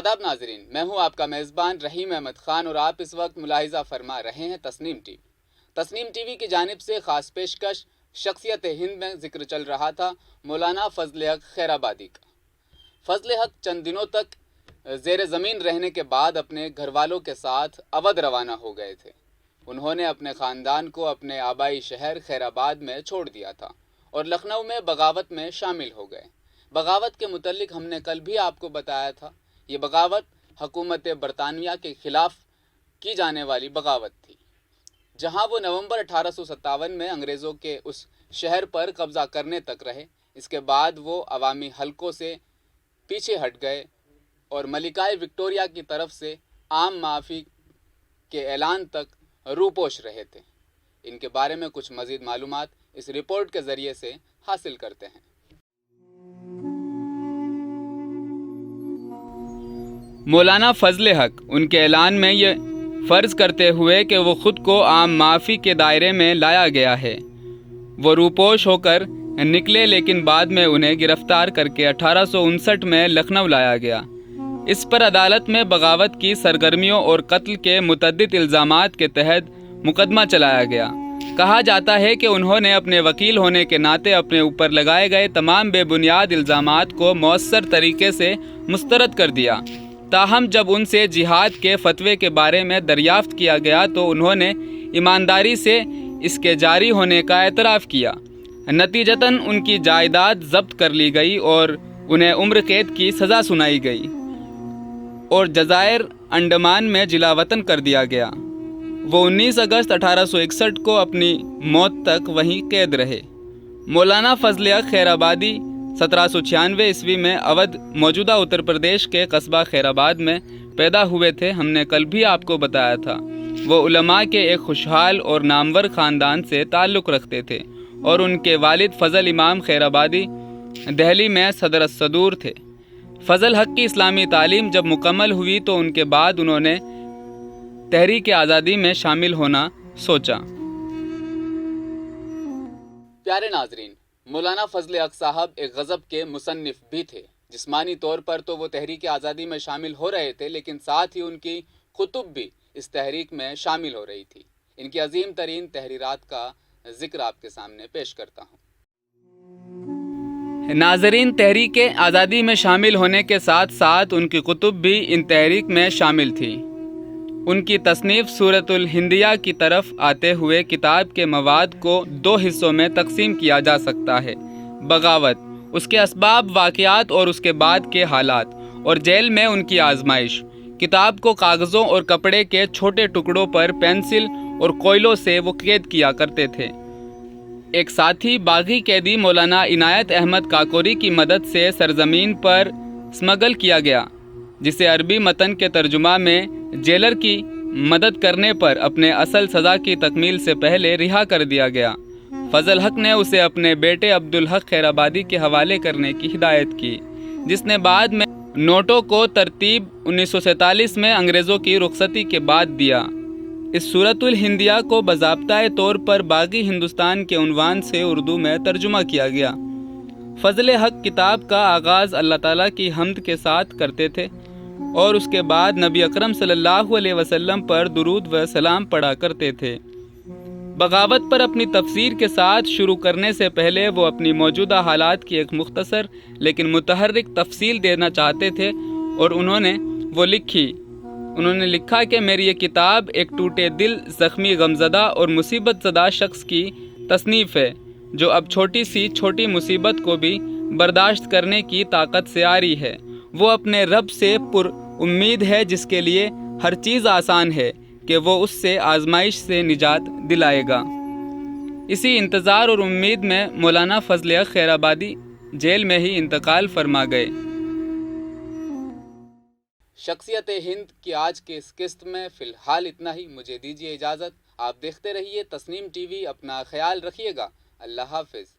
آداب ناظرین، میں ہوں آپ کا میزبان رحیم احمد خان اور آپ اس وقت ملاحظہ فرما رہے ہیں Tasnim T V. Tasnim T V کی جانب سے خاص پیشکش شخصیت ہند میں ذکر چل رہا تھا مولانا فضل حق خیر آبادی کا۔ فضل حق چند دنوں تک زیر زمین رہنے کے بعد اپنے گھر والوں کے ساتھ اودھ روانہ ہو گئے تھے۔ انہوں نے اپنے خاندان کو اپنے آبائی شہر خیر آباد میں چھوڑ دیا تھا اور لکھنؤ میں بغاوت میں شامل ہو گئے۔ بغاوت کے متعلق ہم نے کل بھی آپ کو بتایا تھا، یہ بغاوت حکومت برطانیہ کے خلاف کی جانے والی بغاوت تھی، جہاں وہ نومبر 1857 میں انگریزوں کے اس شہر پر قبضہ کرنے تک رہے۔ اس کے بعد وہ عوامی حلقوں سے پیچھے ہٹ گئے اور ملکہ وکٹوریہ کی طرف سے عام معافی کے اعلان تک روپوش رہے تھے۔ ان کے بارے میں کچھ مزید معلومات اس رپورٹ کے ذریعے سے حاصل کرتے ہیں۔ مولانا فضل حق ان کے اعلان میں یہ فرض کرتے ہوئے کہ وہ خود کو عام معافی کے دائرے میں لایا گیا ہے، وہ روپوش ہو کر نکلے، لیکن بعد میں انہیں گرفتار کر کے 1859 میں لکھنؤ لایا گیا۔ اس پر عدالت میں بغاوت کی سرگرمیوں اور قتل کے متعدد الزامات کے تحت مقدمہ چلایا گیا۔ کہا جاتا ہے کہ انہوں نے اپنے وکیل ہونے کے ناطے اپنے اوپر لگائے گئے تمام بے بنیاد الزامات کو مؤثر طریقے سے مسترد کر دیا، تاہم جب ان سے جہاد کے فتوے کے بارے میں دریافت کیا گیا تو انہوں نے ایمانداری سے اس کے جاری ہونے کا اعتراف کیا۔ نتیجتاً ان کی جائیداد ضبط کر لی گئی اور انہیں عمر قید کی سزا سنائی گئی اور جزائر انڈمان میں جلا وطن کر دیا گیا۔ وہ 19 اگست 1861 کو اپنی موت تک وہیں قید رہے۔ مولانا فضل حق خیر آبادی 1796 عیسوی میں اودھ موجودہ اتر پردیش کے قصبہ خیر آباد میں پیدا ہوئے تھے۔ ہم نے کل بھی آپ کو بتایا تھا وہ علماء کے ایک خوشحال اور نامور خاندان سے تعلق رکھتے تھے اور ان کے والد فضل امام خیر آبادی دہلی میں صدر الصدور تھے۔ فضل حق کی اسلامی تعلیم جب مکمل ہوئی تو ان کے بعد انہوں نے تحریک آزادی میں شامل ہونا سوچا۔ پیارے ناظرین، مولانا فضل حق صاحب ایک غضب کے مصنف بھی تھے۔ جسمانی طور پر تو وہ تحریک آزادی میں شامل ہو رہے تھے، لیکن ساتھ ہی ان کی کتب بھی اس تحریک میں شامل ہو رہی تھی۔ ان کی عظیم ترین تحریرات کا ذکر آپ کے سامنے پیش کرتا ہوں۔ ناظرین، تحریک آزادی میں شامل ہونے کے ساتھ ساتھ ان کی کتب بھی ان تحریک میں شامل تھی۔ ان کی تصنیف سورۃ الہندیہ کی طرف آتے ہوئے کتاب کے مواد کو 2 حصوں میں تقسیم کیا جا سکتا ہے: بغاوت، اس کے اسباب، واقعات اور اس کے بعد کے حالات، اور جیل میں ان کی آزمائش۔ کتاب کو کاغذوں اور کپڑے کے چھوٹے ٹکڑوں پر پینسل اور کوئلوں سے وہ قید کیا کرتے تھے۔ ایک ساتھی باغی قیدی مولانا عنایت احمد کاکوری کی مدد سے سرزمین پر اسمگل کیا گیا، جسے عربی متن کے ترجمہ میں جیلر کی مدد کرنے پر اپنے اصل سزا کی تکمیل سے پہلے رہا کر دیا گیا۔ فضل حق نے اسے اپنے بیٹے عبدالحق خیر آبادی کے حوالے کرنے کی ہدایت کی، جس نے بعد میں نوٹوں کو ترتیب 1947 میں انگریزوں کی رخصتی کے بعد دیا۔ اس سورۃ الہندیہ کو باضابطہ طور پر باغی ہندوستان کے عنوان سے اردو میں ترجمہ کیا گیا۔ فضل حق کتاب کا آغاز اللہ تعالیٰ کی حمد کے ساتھ کرتے تھے اور اس کے بعد نبی اکرم صلی اللہ علیہ وسلم پر درود و سلام پڑھا کرتے تھے۔ بغاوت پر اپنی تفسیر کے ساتھ شروع کرنے سے پہلے وہ اپنی موجودہ حالات کی ایک مختصر لیکن متحرک تفصیل دینا چاہتے تھے اور انہوں نے لکھا کہ میری یہ کتاب ایک ٹوٹے دل، زخمی، غمزدہ اور مصیبت زدہ شخص کی تصنیف ہے، جو اب چھوٹی سی چھوٹی مصیبت کو بھی برداشت کرنے کی طاقت سے عاری ہے۔ وہ اپنے رب سے پر امید ہے جس کے لیے ہر چیز آسان ہے کہ وہ اس سے آزمائش سے نجات دلائے گا۔ اسی انتظار اور امید میں مولانا فضل حق خیر آبادی جیل میں ہی انتقال فرما گئے۔ شخصیت ہند کی آج کے اس قسط میں فی الحال اتنا ہی۔ مجھے دیجیے اجازت، آپ دیکھتے رہیے تسنیم ٹی وی، اپنا خیال رکھیے گا۔ اللہ حافظ۔